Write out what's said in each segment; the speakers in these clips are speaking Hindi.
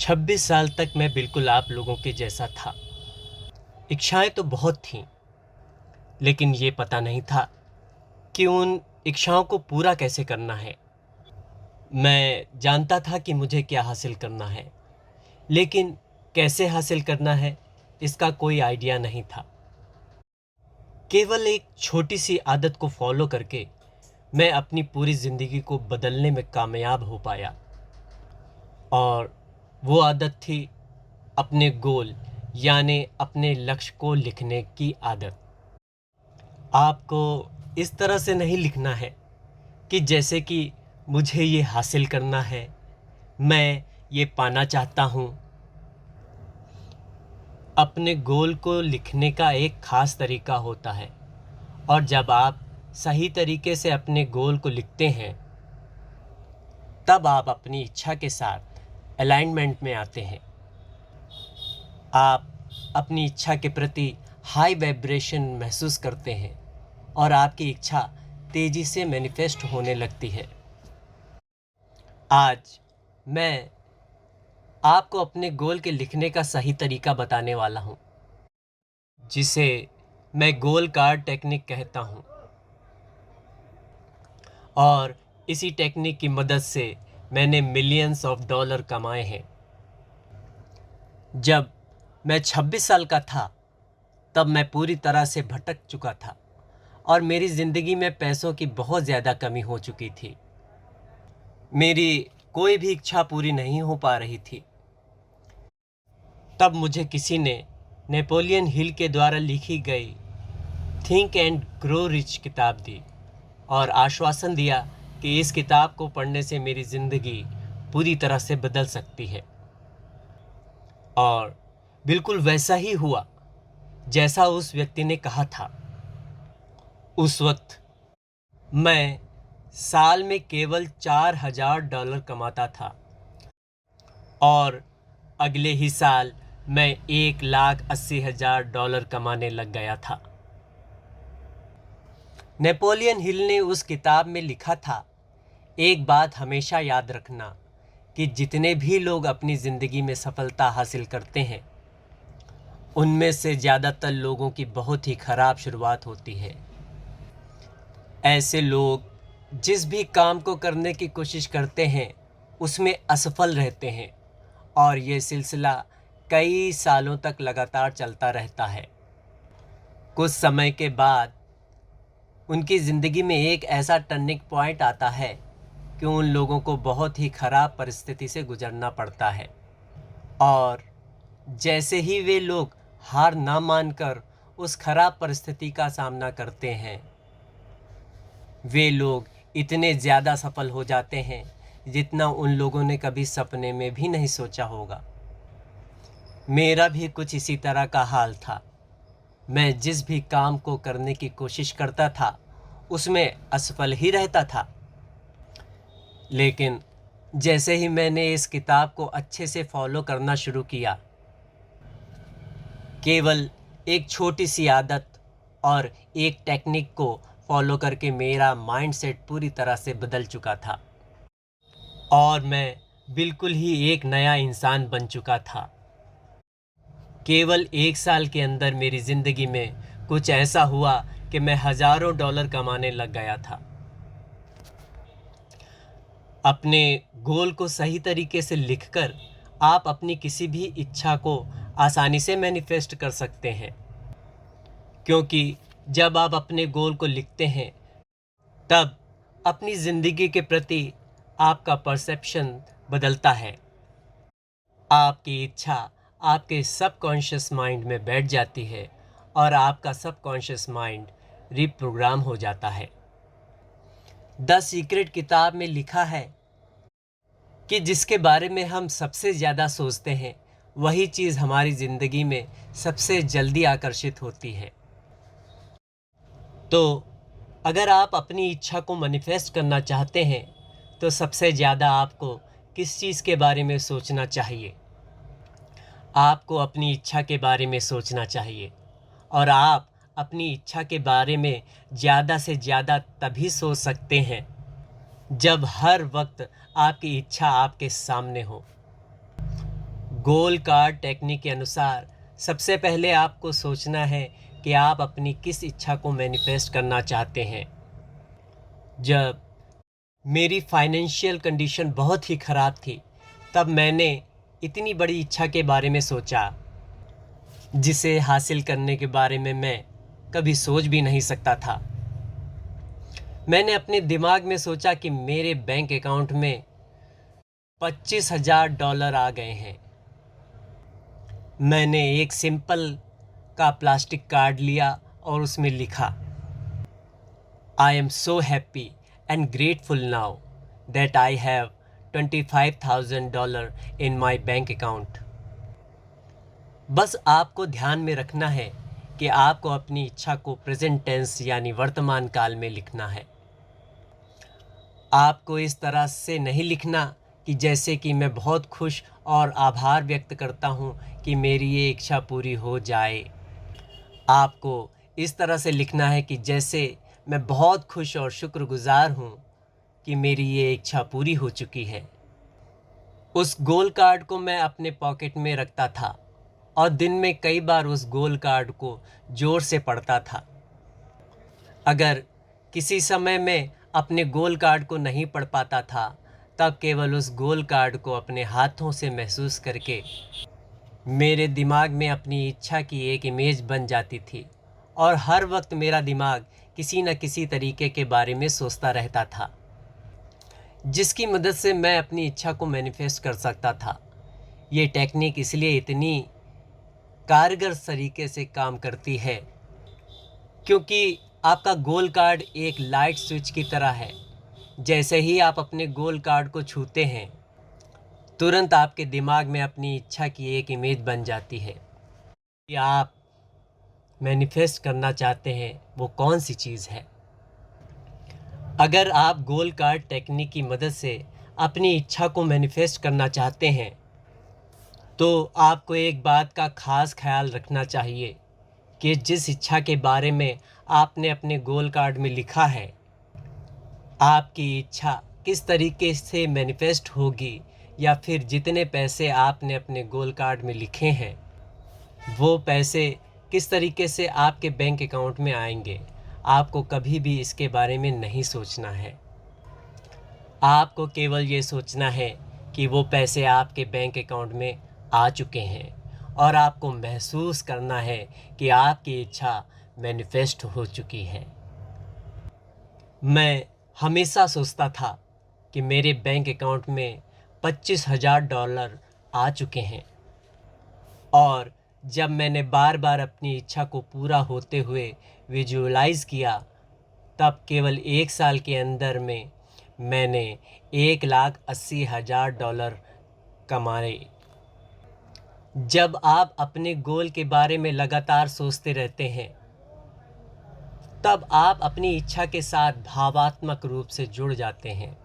26 साल तक मैं बिल्कुल आप लोगों के जैसा था। इच्छाएं तो बहुत थीं, लेकिन ये पता नहीं था कि उन इच्छाओं को पूरा कैसे करना है। मैं जानता था कि मुझे क्या हासिल करना है, लेकिन कैसे हासिल करना है इसका कोई आइडिया नहीं था। केवल एक छोटी सी आदत को फॉलो करके मैं अपनी पूरी ज़िंदगी को बदलने में कामयाब हो पाया। और वो आदत थी अपने गोल यानी अपने लक्ष्य को लिखने की आदत। आपको इस तरह से नहीं लिखना है कि जैसे कि मुझे ये हासिल करना है, मैं ये पाना चाहता हूँ। अपने गोल को लिखने का एक ख़ास तरीका होता है, और जब आप सही तरीके से अपने गोल को लिखते हैं तब आप अपनी इच्छा के साथ अलाइनमेंट में आते हैं। आप अपनी इच्छा के प्रति हाई वाइब्रेशन महसूस करते हैं और आपकी इच्छा तेज़ी से मैनिफेस्ट होने लगती है। आज मैं आपको अपने गोल के लिखने का सही तरीका बताने वाला हूँ, जिसे मैं गोल कार्ड टेक्निक कहता हूँ। और इसी टेक्निक की मदद से मैंने मिलियंस ऑफ डॉलर कमाए हैं। जब मैं 26 साल का था तब मैं पूरी तरह से भटक चुका था और मेरी ज़िंदगी में पैसों की बहुत ज़्यादा कमी हो चुकी थी। मेरी कोई भी इच्छा पूरी नहीं हो पा रही थी। तब मुझे किसी ने नेपोलियन हिल के द्वारा लिखी गई थिंक एंड ग्रो रिच किताब दी और आश्वासन दिया कि इस किताब को पढ़ने से मेरी ज़िंदगी पूरी तरह से बदल सकती है। और बिल्कुल वैसा ही हुआ जैसा उस व्यक्ति ने कहा था। उस वक्त मैं साल में केवल $4000 कमाता था और अगले ही साल मैं $1,80,000 कमाने लग गया था। नेपोलियन हिल ने उस किताब में लिखा था, एक बात हमेशा याद रखना कि जितने भी लोग अपनी ज़िंदगी में सफलता हासिल करते हैं उनमें से ज़्यादातर लोगों की बहुत ही ख़राब शुरुआत होती है। ऐसे लोग जिस भी काम को करने की कोशिश करते हैं उसमें असफल रहते हैं और ये सिलसिला कई सालों तक लगातार चलता रहता है। कुछ समय के बाद उनकी ज़िंदगी में एक ऐसा टर्निंग पॉइंट आता है कि उन लोगों को बहुत ही ख़राब परिस्थिति से गुजरना पड़ता है। और जैसे ही वे लोग हार ना मानकर उस ख़राब परिस्थिति का सामना करते हैं, वे लोग इतने ज़्यादा सफल हो जाते हैं जितना उन लोगों ने कभी सपने में भी नहीं सोचा होगा। मेरा भी कुछ इसी तरह का हाल था। मैं जिस भी काम को करने की कोशिश करता था उसमें असफल ही रहता था। लेकिन जैसे ही मैंने इस किताब को अच्छे से फॉलो करना शुरू किया, केवल एक छोटी सी आदत और एक टेक्निक को फॉलो करके मेरा माइंडसेट पूरी तरह से बदल चुका था और मैं बिल्कुल ही एक नया इंसान बन चुका था। केवल 1 साल के अंदर मेरी ज़िंदगी में कुछ ऐसा हुआ कि मैं हज़ारों डॉलर कमाने लग गया था। अपने गोल को सही तरीके से लिखकर आप अपनी किसी भी इच्छा को आसानी से मैनिफेस्ट कर सकते हैं, क्योंकि जब आप अपने गोल को लिखते हैं तब अपनी ज़िंदगी के प्रति आपका परसेप्शन बदलता है। आपकी इच्छा आपके सबकॉन्शियस माइंड में बैठ जाती है और आपका सबकॉन्शियस माइंड रिप्रोग्राम हो जाता है। द सीक्रेट किताब में लिखा है कि जिसके बारे में हम सबसे ज़्यादा सोचते हैं वही चीज़ हमारी ज़िंदगी में सबसे जल्दी आकर्षित होती है। तो अगर आप अपनी इच्छा को मैनिफेस्ट करना चाहते हैं तो सबसे ज़्यादा आपको किस चीज़ के बारे में सोचना चाहिए? आपको अपनी इच्छा के बारे में सोचना चाहिए। और आप अपनी इच्छा के बारे में ज़्यादा से ज़्यादा तभी सोच सकते हैं जब हर वक्त आपकी इच्छा आपके सामने हो। गोल कार्ड टेक्निक के अनुसार सबसे पहले आपको सोचना है कि आप अपनी किस इच्छा को मैनिफेस्ट करना चाहते हैं। जब मेरी फाइनेंशियल कंडीशन बहुत ही ख़राब थी, तब मैंने इतनी बड़ी इच्छा के बारे में सोचा जिसे हासिल करने के बारे में मैं कभी सोच भी नहीं सकता था। मैंने अपने दिमाग में सोचा कि मेरे बैंक अकाउंट में $25,000 आ गए हैं। मैंने एक सिंपल का प्लास्टिक कार्ड लिया और उसमें लिखा, I am so happy and grateful now that I have $25,000 in my bank account. बस आपको ध्यान में रखना है कि आपको अपनी इच्छा को प्रेजेंट टेंस यानी वर्तमान काल में लिखना है। आपको इस तरह से नहीं लिखना कि जैसे कि मैं बहुत खुश और आभार व्यक्त करता हूँ कि मेरी ये इच्छा पूरी हो जाए। आपको इस तरह से लिखना है कि जैसे मैं बहुत खुश और शुक्रगुजार हूँ कि मेरी ये इच्छा पूरी हो चुकी है। उस गोल कार्ड को मैं अपने पॉकेट में रखता था और दिन में कई बार उस गोल कार्ड को ज़ोर से पढ़ता था। अगर किसी समय में अपने गोल कार्ड को नहीं पढ़ पाता था, तब केवल उस गोल कार्ड को अपने हाथों से महसूस करके मेरे दिमाग में अपनी इच्छा की एक इमेज बन जाती थी और हर वक्त मेरा दिमाग किसी न किसी तरीके के बारे में सोचता रहता था, जिसकी मदद से मैं अपनी इच्छा को मैनिफेस्ट कर सकता था। ये टेक्निक इसलिए इतनी कारगर तरीके से काम करती है क्योंकि आपका गोल कार्ड एक लाइट स्विच की तरह है। जैसे ही आप अपने गोल कार्ड को छूते हैं, तुरंत आपके दिमाग में अपनी इच्छा की एक इमेज बन जाती है कि आप मैनिफेस्ट करना चाहते हैं वो कौन सी चीज़ है। अगर आप गोल कार्ड टेक्निक की मदद से अपनी इच्छा को मैनिफेस्ट करना चाहते हैं, तो आपको एक बात का ख़ास ख्याल रखना चाहिए कि जिस इच्छा के बारे में आपने अपने गोल कार्ड में लिखा है, आपकी इच्छा किस तरीके से मैनिफेस्ट होगी या फिर जितने पैसे आपने अपने गोल कार्ड में लिखे हैं, वो पैसे किस तरीके से आपके बैंक अकाउंट में आएंगे, आपको कभी भी इसके बारे में नहीं सोचना है। आपको केवल ये सोचना है कि वो पैसे आपके बैंक अकाउंट में आ चुके हैं और आपको महसूस करना है कि आपकी इच्छा मैनिफेस्ट हो चुकी है। मैं हमेशा सोचता था कि मेरे बैंक अकाउंट में $25,000 आ चुके हैं, और जब मैंने बार बार अपनी इच्छा को पूरा होते हुए विजुअलाइज़ किया, तब केवल 1 साल के अंदर में मैंने $1,80,000 कमाए। जब आप अपने गोल के बारे में लगातार सोचते रहते हैं, तब आप अपनी इच्छा के साथ भावात्मक रूप से जुड़ जाते हैं।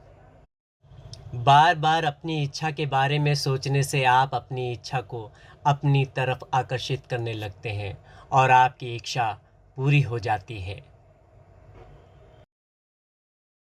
बार बार अपनी इच्छा के बारे में सोचने से आप अपनी इच्छा को अपनी तरफ आकर्षित करने लगते हैं और आपकी इच्छा पूरी हो जाती है।